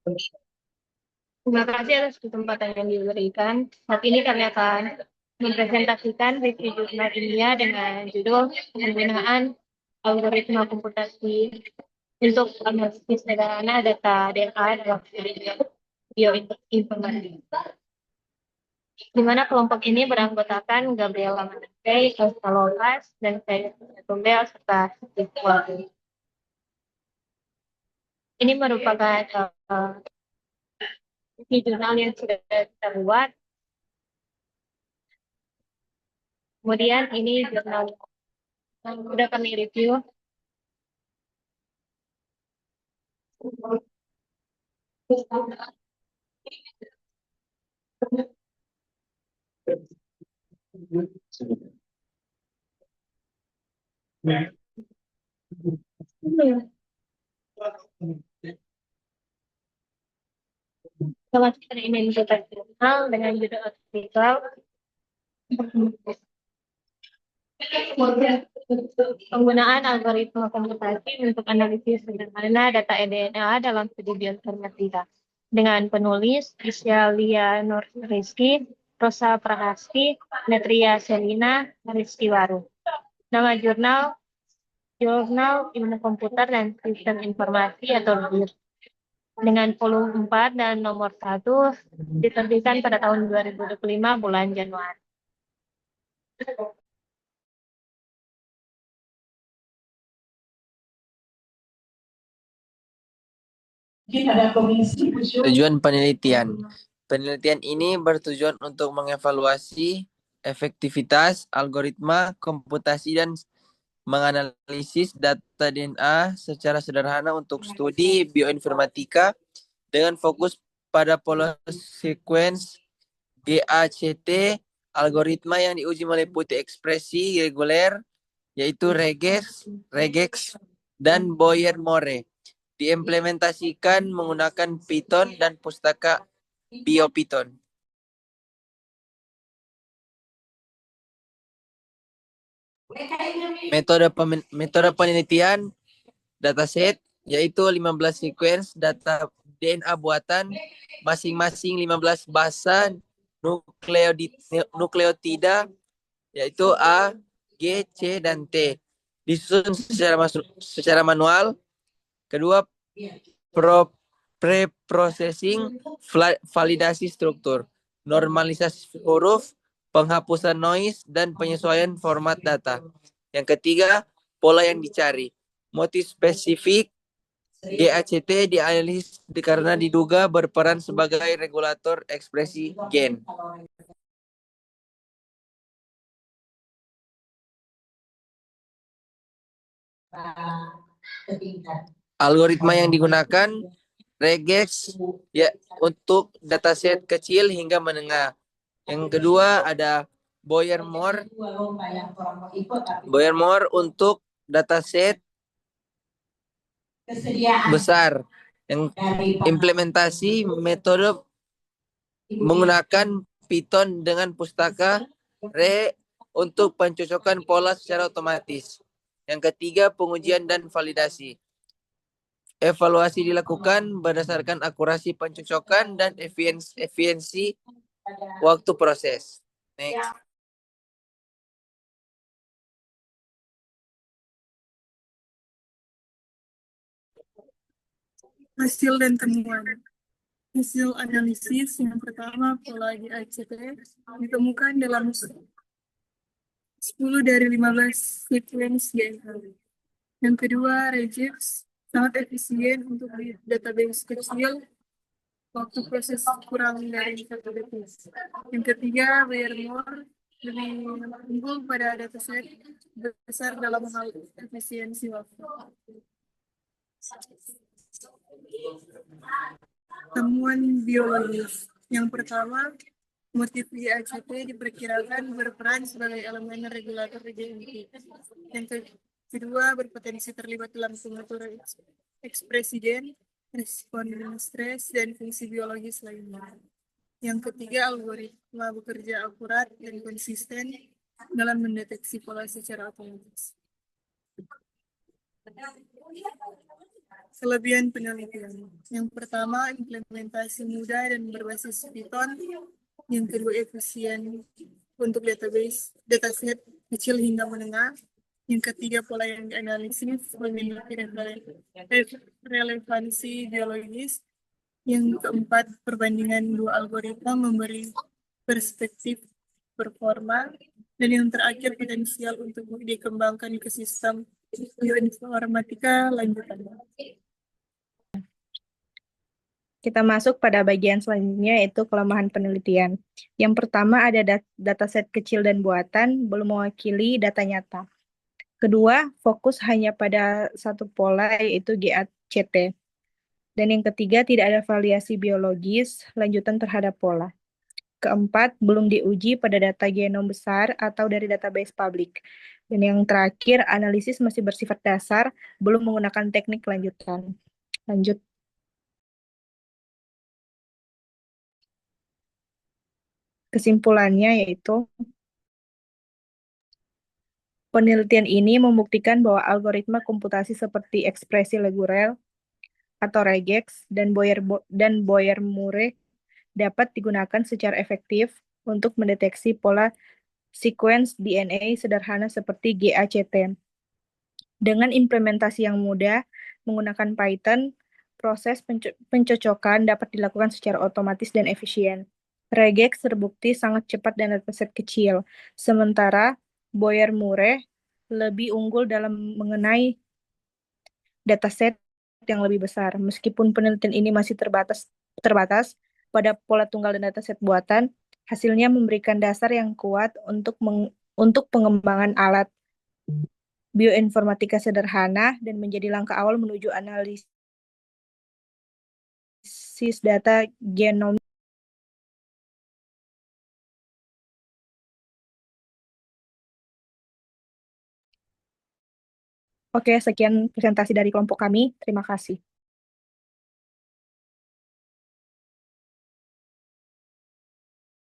Terima kasih atas kesempatan yang diberikan. Saat ini kami akan mempresentasikan review jurnal ilmiah dengan judul penggunaan algoritma komputasi untuk analisis sederhana data DNA dalam bioinformatika. Di mana kelompok ini beranggotakan Gabriela Manaskai, Elsa Lolas, dan saya Tumbel serta Steve. Ini merupakan jurnal yang sudah kita buat. Kemudian ini jurnal yang sudah kami review. Kemasukkan ini menjadi jurnal dengan judul artikel penggunaan algoritma komputasi untuk analisis sederhana data DNA dalam studi bioinformatika dengan penulis Isyalia Nurrizky, Rosa Prahasti, Netria Selina, Rizky Waru. Nama jurnal Jurnal Ilmu Komputer dan Sistem Informasi atau JIS dengan volume 4 dan nomor 1 diterbitkan pada tahun 2025 bulan Januari. Tujuan penelitian. Penelitian ini bertujuan untuk mengevaluasi efektivitas algoritma komputasi dan menganalisis data DNA secara sederhana untuk studi bioinformatika dengan fokus pada pola sequence GACT. Algoritma yang diuji meliputi ekspresi reguler yaitu regex, dan Boyer-More. Diimplementasikan menggunakan Python dan pustaka BioPython. Metode penelitian dataset yaitu 15 sequence data DNA buatan, masing-masing 15 basa nukleotida yaitu A, G, C, dan T. Disusun secara manual. Kedua, pre-processing, validasi struktur, normalisasi huruf, penghapusan noise, dan penyesuaian format data. Yang ketiga, pola yang dicari. Motif spesifik, GACT dianalisis karena diduga berperan sebagai regulator ekspresi gen. Algoritma yang digunakan regex ya untuk dataset kecil hingga menengah. Yang kedua ada Boyer-More untuk dataset besar. Yang implementasi metode menggunakan Python dengan pustaka Re untuk pencocokan pola secara otomatis. Yang ketiga pengujian dan validasi. Evaluasi dilakukan berdasarkan akurasi pencocokan dan efisiensi waktu proses. Next. Hasil dan temuan. Hasil analisis yang pertama, pola GACT ditemukan dalam 10 dari 15 sequence DNA. Yang kedua, regex sangat efisien untuk database kecil, waktu proses kurang dari 1 detik. Yang ketiga, Boyer-More lebih unggul pada dataset besar dalam hal efisiensi waktu. Temuan biologis. Yang pertama, motif GACT diperkirakan berperan sebagai elemen regulator GMT. Yang kedua, berpotensi terlibat dalam pengaturan ekspresi gen, respon stres, dan fungsi biologis lainnya. Yang ketiga, algoritma bekerja akurat dan konsisten dalam mendeteksi pola secara otomatis. Kelebihan penelitian. Yang pertama, implementasi mudah dan berbasis Python. Yang kedua, efisien untuk dataset kecil hingga menengah. Yang ketiga, pola yang dianalisis memiliki relevansi biologis. Yang keempat, perbandingan dua algoritma memberi perspektif performa. Dan yang terakhir, potensial untuk dikembangkan ke sistem bioinformatika lanjutan. Kita masuk pada bagian selanjutnya, yaitu kelemahan penelitian. Yang pertama ada dataset kecil dan buatan, belum mewakili data nyata. Kedua, fokus hanya pada satu pola, yaitu GACT. Dan yang ketiga, tidak ada variasi biologis lanjutan terhadap pola. Keempat, belum diuji pada data genom besar atau dari database publik. Dan yang terakhir, analisis masih bersifat dasar, belum menggunakan teknik lanjutan. Lanjut. Kesimpulannya yaitu penelitian ini membuktikan bahwa algoritma komputasi seperti ekspresi Legurel atau regex dan Boyer-Murray dapat digunakan secara efektif untuk mendeteksi pola sequence DNA sederhana seperti GACT. Dengan implementasi yang mudah menggunakan Python, proses pencocokan dapat dilakukan secara otomatis dan efisien. Regex terbukti sangat cepat dan dataset kecil, sementara Boyer-Murray lebih unggul dalam mengenai dataset yang lebih besar. Meskipun penelitian ini masih terbatas pada pola tunggal dan dataset buatan, hasilnya memberikan dasar yang kuat untuk pengembangan alat bioinformatika sederhana dan menjadi langkah awal menuju analisis data genom. Oke, sekian presentasi dari kelompok kami. Terima kasih.